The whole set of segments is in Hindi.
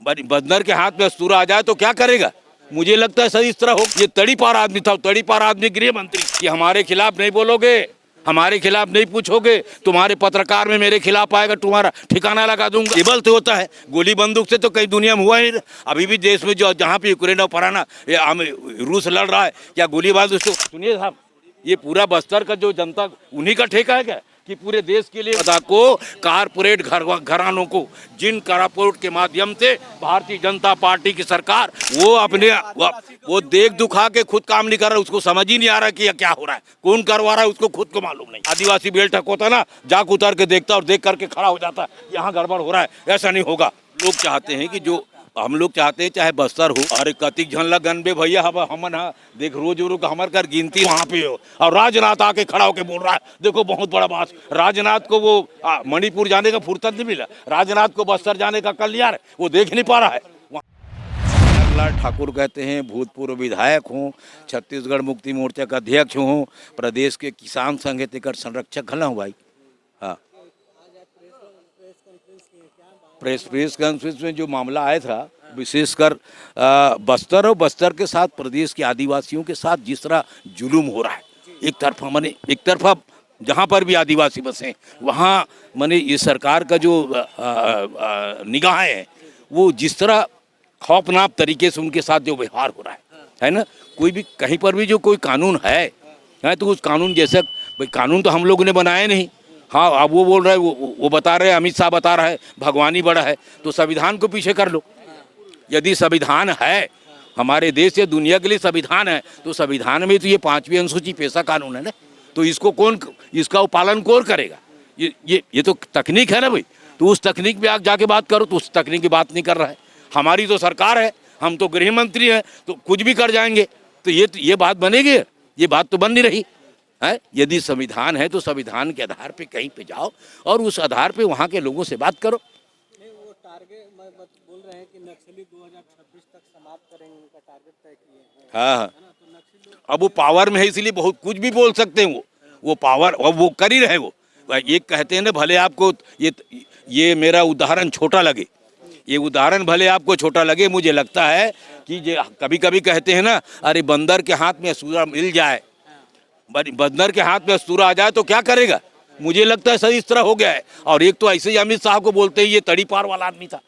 बंदर के हाथ में अस्तूरा आ जाए तो क्या करेगा? मुझे लगता है सही इस तरह हो। ये तड़ी पार आदमी था, तड़ी पार आदमी गृह मंत्री कि हमारे खिलाफ नहीं बोलोगे, हमारे खिलाफ नहीं पूछोगे, तुम्हारे पत्रकार में मेरे खिलाफ आएगा, तुम्हारा ठिकाना लगा दूंगा। केबल तो होता है, गोली बंदूक से तो कई दुनिया में हुआ ही नहीं। अभी भी देश में जो जहाँ पे यूक्रेन और फराना रूस लड़ रहा है, क्या गोली बंदूक से? सुनिए साहब, ये पूरा बस्तर का जो जनता उन्हीं का ठेका है क्या कि पूरे देश के लिए को कारपोरेट घरानों को, जिन कारपोरेट के माध्यम से भारतीय जनता पार्टी की सरकार वो अपने वो देख दुखा के खुद काम नहीं कर रहा, उसको समझ ही नहीं आ रहा कि क्या हो रहा है, कौन करवा रहा है, उसको खुद को मालूम नहीं। आदिवासी बेल्टक होता ना, जाक उतर के देखता और देख करके खड़ा हो जाता, यहाँ गड़बड़ हो रहा है, ऐसा नहीं होगा। लोग चाहते हैं कि जो हम लोग चाहते हैं चाहे बस्तर हो, अरे कतिक झनला गनबे भैया हमन देख रोज हमारे घर गिनती वहाँ पे हो, और राजनाथ आके खड़ा होके बोल रहा है, देखो बहुत बड़ा बात। राजनाथ को वो मणिपुर जाने का फुर्सत नहीं मिला, राजनाथ को बस्तर जाने का कल्याण वो देख नहीं पा रहा है। लाल ठाकुर कहते हैं, भूतपूर्व विधायक हूँ, छत्तीसगढ़ मुक्ति मोर्चा का अध्यक्ष हूँ, प्रदेश के किसान संघ के टिकट संरक्षक खड़ा हूँ भाई। हाँ, प्रेस कॉन्फ्रेंस में जो मामला आया था, विशेषकर बस्तर और बस्तर के साथ प्रदेश के आदिवासियों के साथ जिस तरह जुलूम हो रहा है, एक तरफा जहाँ पर भी आदिवासी बसे वहाँ माने ये सरकार का जो निगाहें हैं वो जिस तरह खौफनाक तरीके से उनके साथ जो व्यवहार हो रहा है ना। कोई भी कहीं पर भी जो कोई कानून है तो उस कानून जैसा, भाई कानून तो हम लोगों ने बनाया नहीं। हाँ, अब वो बोल रहे हैं, वो बता रहे हैं, अमित शाह बता रहा है भगवान ही बड़ा है, तो संविधान को पीछे कर लो। यदि संविधान है हमारे देश या दुनिया के लिए संविधान है, तो संविधान में तो ये 5वीं अनुसूची पेशा कानून है ना, तो इसका पालन कौन करेगा? ये तो तकनीक है ना भाई, तो उस तकनीक पे आप जाके बात करो, तो उस तकनीक की बात नहीं कर रहा है। हमारी तो सरकार है, हम तो गृह मंत्री हैं, तो कुछ भी कर जाएंगे, तो ये बात बनेगी? ये बात तो बन नहीं रही है। यदि संविधान है तो संविधान के आधार पे कहीं पे जाओ और उस आधार पे वहाँ के लोगों से बात करो। वो टारगेट बोल रहे हैं कि नक्सली 2026 तक समाप्त करेंगे, उनका टारगेट तय किए हैं। हाँ, तो अब वो पावर में है इसलिए बहुत कुछ भी बोल सकते हैं। वो पावर अब वो कर ही रहे। वो एक कहते हैं ना, भले आपको ये मेरा उदाहरण छोटा लगे, ये उदाहरण भले आपको छोटा लगे, मुझे लगता है कि कभी कभी कहते हैं ना, अरे बंदर के हाथ में अस्तूरा मिल जाए, बंदर के हाथ में अस्तूरा आ जाए तो क्या करेगा? मुझे लगता है सही इस तरह हो गया है। और एक तो ऐसे ही अमित शाह को बोलते ही ये तड़ी पार वाला आदमी था।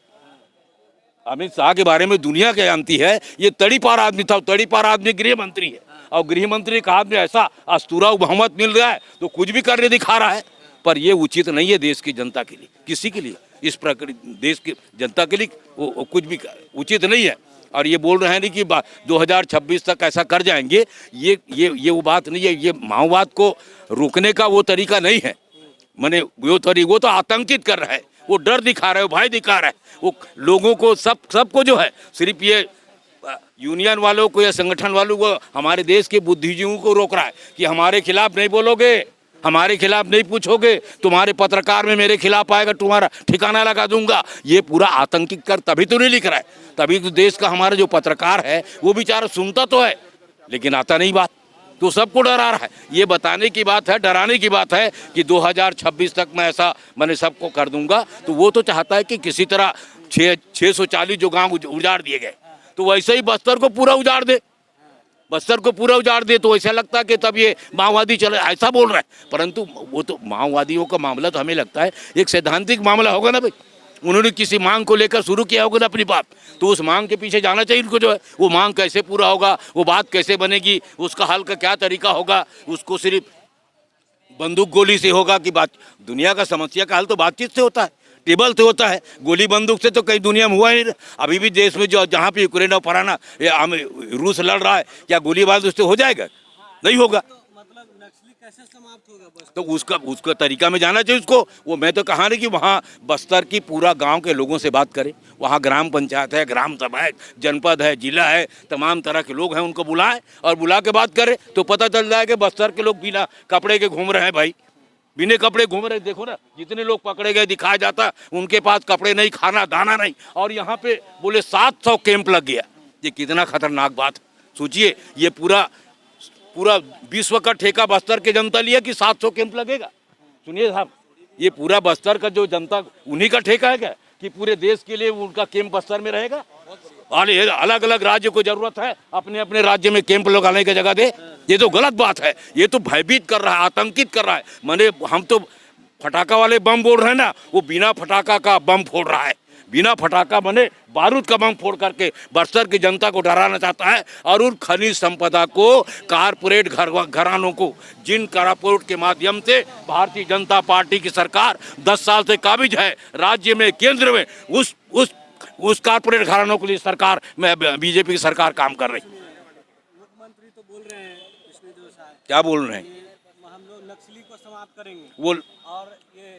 अमित शाह के बारे में दुनिया क्या जानती है, ये तड़ी पार आदमी था। तड़ी पार आदमी गृह मंत्री है, और गृह मंत्री के हाथ में ऐसा अस्तूरा बहुमत मिल रहा है तो कुछ भी करने दिखा रहा है। पर ये उचित नहीं है देश की जनता के लिए, किसी के लिए, इस प्रकार देश की जनता के लिए वो कुछ भी उचित नहीं है। और ये बोल रहे हैं नहीं कि 2026 तक ऐसा कर जाएंगे, ये वो बात नहीं है। ये माओवाद को रोकने का वो तरीका नहीं है। माने वो तो आतंकित कर रहा है, वो डर दिखा रहा है, भय दिखा रहा है। वो लोगों को सबको जो है, सिर्फ ये यूनियन वालों को या संगठन वालों को, हमारे देश के बुद्धिजीवियों को रोक रहा है कि हमारे खिलाफ नहीं बोलोगे, हमारे खिलाफ नहीं पूछोगे, तुम्हारे पत्रकार में मेरे खिलाफ आएगा, तुम्हारा ठिकाना लगा दूंगा। ये पूरा आतंकित कर तभी तो नहीं लिख रहा है, तभी तो देश का हमारा जो पत्रकार है वो बेचारा सुनता तो है लेकिन आता नहीं बात, तो सबको डरा रहा है। ये बताने की बात है, डराने की बात है कि 2026 तक मैं ऐसा मैंने सबको कर दूंगा। तो वो तो चाहता है कि किसी तरह 640 जो गाँव उजाड़ दिए गए, तो वैसे ही बस्तर को पूरा उजाड़ दे, बस्तर को पूरा उजाड़ दे, तो ऐसा लगता है कि तब ये माओवादी चले, ऐसा बोल रहा है। परंतु वो तो माओवादियों का मामला तो हमें लगता है एक सैद्धांतिक मामला होगा ना भाई। उन्होंने किसी मांग को लेकर शुरू किया होगा ना अपनी बात, तो उस मांग के पीछे जाना चाहिए उनको। जो है वो मांग कैसे पूरा होगा, वो बात कैसे बनेगी, उसका हल का क्या तरीका होगा, उसको सिर्फ बंदूक गोली से होगा कि बात? दुनिया का समस्या का हल तो बातचीत से होता है, टेबल से होता है। गोली बंदूक से तो कई दुनिया में हुआ ही नहीं। अभी भी देश में जो जहाँ पे यूक्रेन और फराना रूस लड़ रहा है, क्या गोली बंदूक से हो जाएगा? नहीं होगा। मतलब नक्सली कैसे समाप्त होगा? तो उसका तरीका में जाना चाहिए उसको। वो मैं तो कहा नहीं कि वहाँ बस्तर की पूरा गांव के लोगों से बात करें, वहाँ ग्राम पंचायत है, ग्राम सभा है, जनपद है, जिला है, तमाम तरह के लोग हैं, उनको बुलाएं और बुला के बात करें तो पता चल जाए कि बस्तर के लोग बिना कपड़े के घूम रहे हैं भाई, बिना कपड़े घूम रहे। देखो ना, जितने लोग पकड़े गए दिखाया जाता उनके पास कपड़े नहीं, खाना दाना नहीं, और यहाँ पे बोले 700 कैंप लग गया। ये कितना खतरनाक बात। सोचिए, ये पूरा विश्व का ठेका बस्तर के जनता लिया कि 700 कैंप लगेगा। सुनिए साहब, ये पूरा बस्तर का जो जनता उन्हीं का ठेका है क्या कि पूरे देश के लिए उनका कैंप बस्तर में रहेगा। और ये अलग अलग राज्य को जरूरत है अपने अपने राज्य में कैंप लगाने की जगह दे, ये तो गलत बात है। ये तो भयभीत कर रहा है, आतंकित कर रहा है। माने हम तो फटाका वाले बम बोल रहे हैं ना, वो बिना फटाका का बम फोड़ रहा है, बिना फटाका बने बारूद का बम फोड़ करके बस्तर की जनता को डराना चाहता है। और उन खनिज संपदा को कारपोरेट घरानों को, जिन कारपोरेट के माध्यम से भारतीय जनता पार्टी की सरकार 10 साल से काबिज है राज्य में, केंद्र में, उस कारपोरेट घरानों के लिए सरकार में बीजेपी की सरकार काम कर रही। मुख्यमंत्री तो बोल रहे हैं विष्णुदेव साय, क्या बोल रहे हैं? हम लोग नक्सली को समाप्त करेंगे वो और ये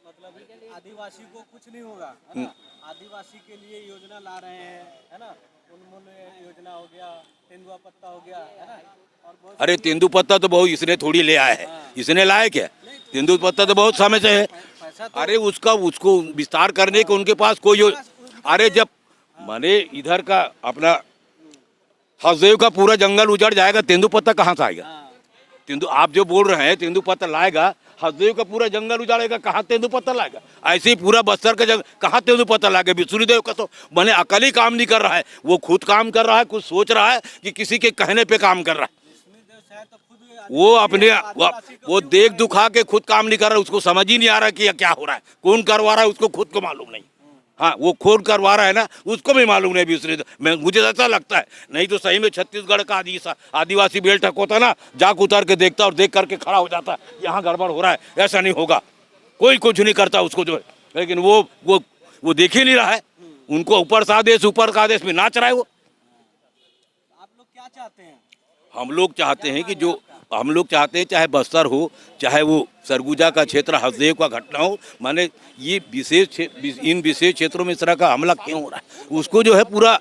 मतलब आदिवासी को कुछ नहीं होगा, है ना। आदिवासी के लिए योजना ला रहे हैं, है ना। उन्मूलन योजना हो गया, तेंदुआ पत्ता हो गया, है ना। और बहुत अरे तेंदुपत्ता तो बहुत इसने थोड़ी ले आया है, इसने लाया क्या? तेंदुपत्ता तो बहुत समय से है। पैसा तो अरे उसको विस्तार करने के उनके पास कोई अरे जब माने इधर का अपना हसदेव का पूरा जंगल उजड़ जाएगा, तेंदुपत्ता कहाँ से आएगा? तेंदु आप जो बोल रहे हैं तेंदुपत्ता लाएगा, हसदेव का पूरा जंगल उजाड़ेगा, कहाँ तेंदुपत्ता लाएगा? ऐसे ही पूरा बस्तर का जंगल कहाँ तेंदुपत्ता लाएगा? विष्णुदेव का तो मैंने अकल ही काम नहीं कर रहा है, वो खुद काम कर रहा है, कुछ सोच रहा है कि किसी के कहने पे काम कर रहा है। वो अपने वो देख दुखा के खुद काम नहीं कर रहा है, उसको समझ ही नहीं आ रहा कि क्या हो रहा है, कौन करवा रहा है उसको खुद को मालूम नहीं। हाँ, वो खोद करवा रहा है ना, उसको भी मालूम नहीं विष्णुदेव। मुझे ऐसा लगता है, नहीं तो सही में छत्तीसगढ़ का आदिवासी बेल्ट होता ना, जाक उतर के देखता और देख करके खड़ा हो जाता, यहाँ गड़बड़ हो रहा है, ऐसा नहीं होगा, कोई कुछ नहीं करता उसको जो है। लेकिन वो देख ही नहीं रहा है, उनको ऊपर का आदेश में नाच रहा है वो। आप लोग क्या चाहते हैं? हम लोग चाहते हैं कि जो हम लोग चाहते हैं, चाहे बस्तर हो, चाहे वो सरगुजा का क्षेत्र हसदेव का घटना हो, माने ये इन विशेष क्षेत्रों में इस तरह का हमला क्यों हो रहा है, उसको जो है पूरा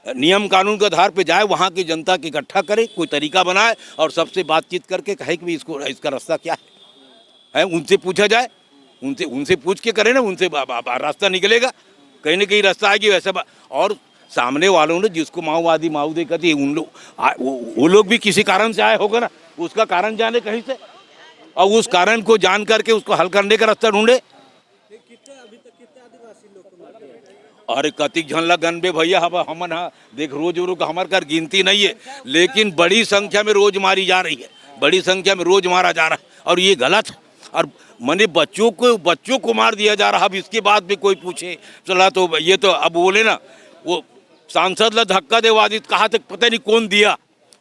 नियम कानून के आधार पे जाए, वहाँ की जनता की इकट्ठा करे, कोई तरीका बनाए और सबसे बातचीत करके कहे कि इसका रास्ता क्या है, उनसे पूछा जाए, उनसे पूछ के करे ना, उनसे रास्ता निकलेगा, कहीं ना कहीं रास्ता आएगी। वैसे और सामने वालों ने जिसको माओवादी कहती है, उन लोग वो लोग भी किसी कारण से आए होगा ना, उसका कारण जाने कहीं से, और उस कारण को जान करके उसको हल करने का रास्ता ढूंढे। अभी तक कितने आदिवासी लोग को मार दिया? अरे कतिक झनला गनबे भैया, हमन देख रोज हमारे घर गिनती नहीं है, लेकिन बड़ी संख्या में रोज मारी जा रही है, बड़ी संख्या में रोज मारा जा रहा है, और ये गलत है। और मैंने बच्चों को मार दिया जा रहा। अब इसके बाद भी कोई पूछे चला तो ये तो अब बोले ना, वो सांसद ला धक्का देवादी कहा तक पता नहीं कौन दिया,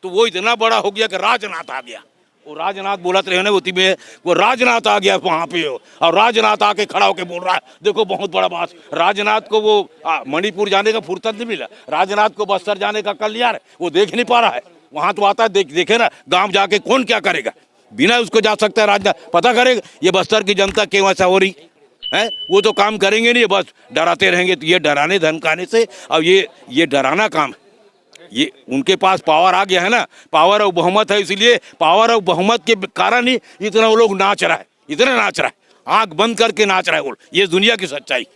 तो वो इतना बड़ा हो गया कि राजनाथ आ गया। वो राजनाथ बोलत रहे ना उसी में, वो राजनाथ आ गया वहाँ पे, और राजनाथ आके खड़ा होके बोल रहा है, देखो बहुत बड़ा बात। राजनाथ को वो मणिपुर जाने का फुर्सत नहीं मिला, राजनाथ को बस्तर जाने का कल्याण है, वो देख नहीं पा रहा है। वहाँ तो आता है, देखे ना गाँव जाके कौन क्या करेगा, बिना उसको जा सकता है राजनाथ, पता करेगा ये बस्तर की जनता क्यों ऐसा हो रही है। वो तो काम करेंगे नहीं, बस डराते रहेंगे। तो ये डराने धमकाने से, और ये डराना काम है, ये उनके पास पावर आ गया है ना, पावर और बहुमत है, इसलिए पावर और बहुमत के कारण ही इतना वो लोग नाच रहा है, इतना नाच रहा है, आंख बंद करके नाच रहा है वो। ये दुनिया की सच्चाई।